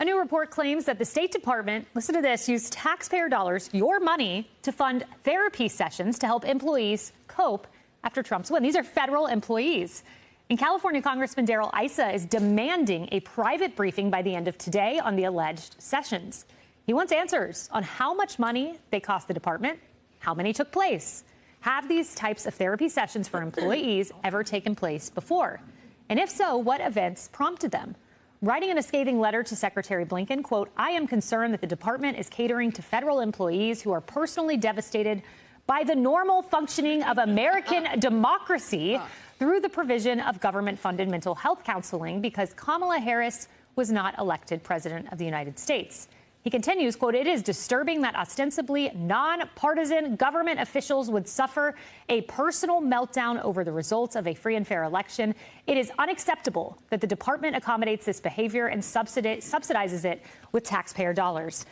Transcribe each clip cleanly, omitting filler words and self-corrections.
A new report claims that the State Department, listen to this, used taxpayer dollars, your money, to fund therapy sessions to help employees cope after Trump's win. These are federal employees. And California Congressman Darrell Issa is demanding a private briefing by the end of today on the alleged sessions. He wants answers on how much money they cost the department, how many took place. Have these types of therapy sessions for employees ever taken place before? And if so, what events prompted them? Writing in a scathing letter to Secretary Blinken, quote, I am concerned that the department is catering to federal employees who are personally devastated by the normal functioning of American democracy through the provision of government-funded mental health counseling because Kamala Harris was not elected president of the United States. He continues, quote, it is disturbing that ostensibly nonpartisan government officials would suffer a personal meltdown over the results of a free and fair election. It is unacceptable that the department accommodates this behavior and subsidizes it with taxpayer dollars.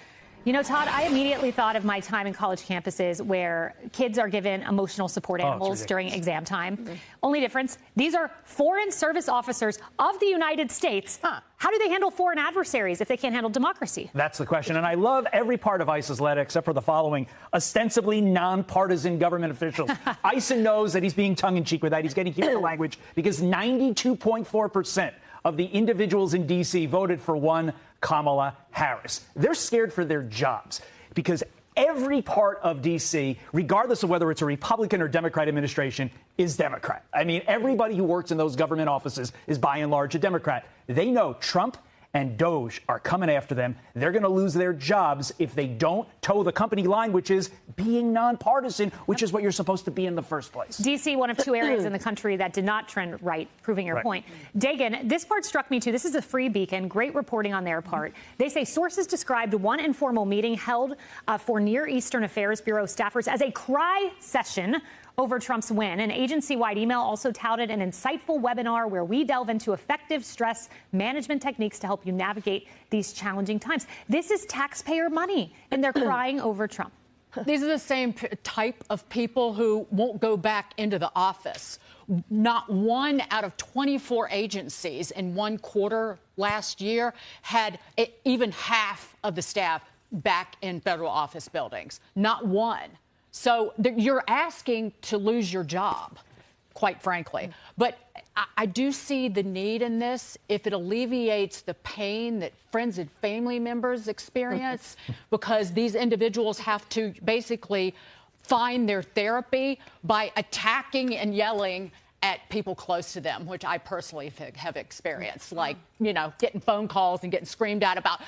You know, Todd, I immediately thought of my time in college campuses where kids are given emotional support animals during exam time. Only difference, these are foreign service officers of the United States. How do they handle foreign adversaries if they can't handle democracy? That's the question. And I love every part of Issa's letter except for the following. Ostensibly nonpartisan government officials. Issa knows that he's being tongue-in-cheek with that. He's getting careful language because 92.4% of the individuals in D.C. voted for one Kamala Harris. They're scared for their jobs because every part of D.C., regardless of whether it's a Republican or Democrat administration, is Democrat. I mean, everybody who works in those government offices is by and large a Democrat. They know Trump and Doge are coming after them. They're going to lose their jobs if they don't toe the company line, which is being nonpartisan, which is what you're supposed to be in the first place. D.C., one of two areas in the country that did not trend right, proving your point. Dagan, this part struck me, too. This is a Free Beacon. Great reporting on their part. They say sources described one informal meeting held for Near Eastern Affairs Bureau staffers as a cry session over Trump's win. An agency-wide email also touted an insightful webinar where we delve into effective stress management techniques to help you navigate these challenging times. This is taxpayer money, and they're crying over Trump. These are the same type of people who won't go back into the office. Not one out of 24 agencies in one quarter last year had even half of the staff back in federal office buildings. Not one. So you're asking to lose your job, quite frankly. But I do see the need in this if it alleviates the pain that friends and family members experience because these individuals have to basically find their therapy by attacking and yelling at people close to them, which I personally have experienced, like, you know, getting phone calls and getting screamed at about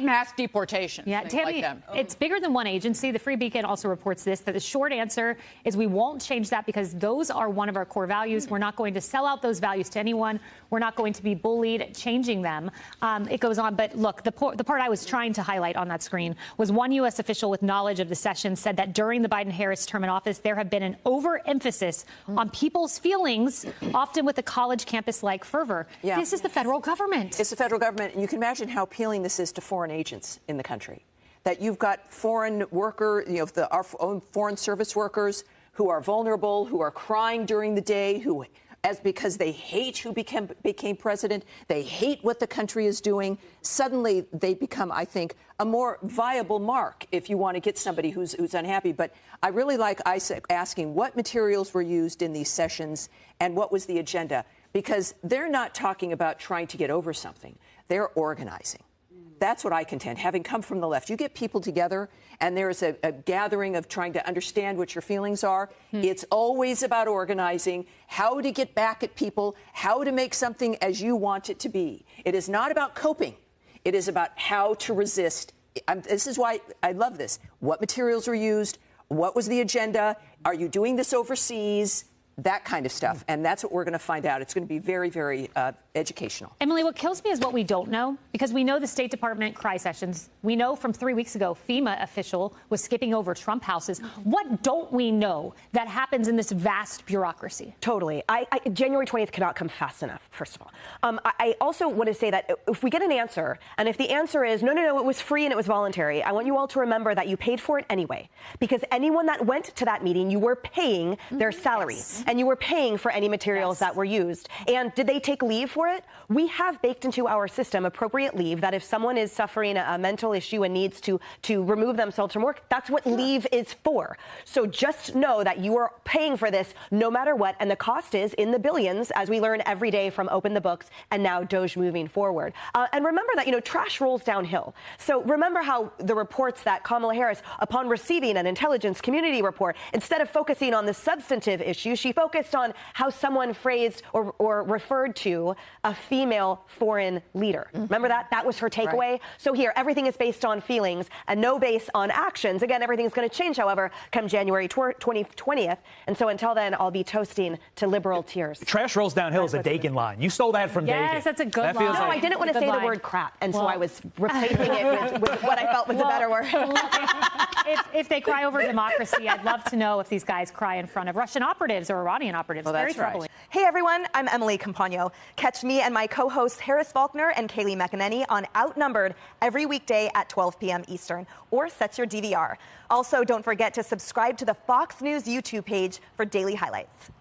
mass deportation. Yeah, Tammy, like it's bigger than one agency. The Free Beacon also reports this, that the short answer is we won't change that because those are one of our core values. We're not going to sell out those values to anyone. We're not going to be bullied changing them. It goes on. But look, the part I was trying to highlight on that screen was one U.S. official with knowledge of the session said that during the Biden-Harris term in office, there have been an overemphasis on people's feelings, often with a college campus-like fervor. Yeah. This is the federal government. It's the federal government. And you can imagine how appealing this is to foreign agents in the country, that you've got foreign worker, you know, our own foreign service workers who are vulnerable, who are crying during the day, because they hate who became president, they hate what the country is doing. Suddenly they become, I think, a more viable mark if you want to get somebody who's unhappy. But I really like Isaac asking what materials were used in these sessions and what was the agenda, because they're not talking about trying to get over something. They're organizing. That's what I contend. Having come from the left, you get people together and there's a gathering of trying to understand what your feelings are. It's always about organizing, how to get back at people, how to make something as you want it to be. It is not about coping. It is about how to resist. This is why I love this. What materials were used? What was the agenda? Are you doing this overseas? That kind of stuff. And that's what we're going to find out. It's going to be very, very educational. Emily, what kills me is what we don't know, because we know the State Department cry sessions. We know from 3 weeks ago, FEMA official was skipping over Trump houses. What don't we know that happens in this vast bureaucracy? Totally. January 20th cannot come fast enough, first of all. I also want to say that if we get an answer, and if the answer is, no, it was free and it was voluntary, I want you all to remember that you paid for it anyway. Because anyone that went to that meeting, you were paying their salary. Yes. and you were paying for any materials that were used. And did they take leave for it? We have baked into our system appropriate leave that if someone is suffering a mental issue and needs to remove themselves from work, that's what leave is for. So just know that you are paying for this no matter what, and the cost is in the billions, as we learn every day from Open the Books and now Doge moving forward. And remember that, trash rolls downhill. So remember how the reports that Kamala Harris, upon receiving an intelligence community report, instead of focusing on the substantive issue, she focused on how someone phrased or referred to a female foreign leader. Remember that? That was her takeaway. Right. So here, everything is based on feelings and no base on actions. Again, everything's going to change, however, come January 20th. And so until then, I'll be toasting to liberal tears. Trash rolls downhill is a Dakin line. You stole that from Dakin. Yes, that's a good line. No, I didn't want to say the word crap, and so I was replacing it with what I felt was a better word. If they cry over democracy, I'd love to know if these guys cry in front of Russian operatives or Iranian operatives. Well, Very that's right. troubling. Hey everyone, I'm Emily Campagno. Catch me and my co-hosts Harris Faulkner and Kaylee McEnany on Outnumbered every weekday at 12 p.m. Eastern, or set your DVR. Also, don't forget to subscribe to the Fox News YouTube page for daily highlights.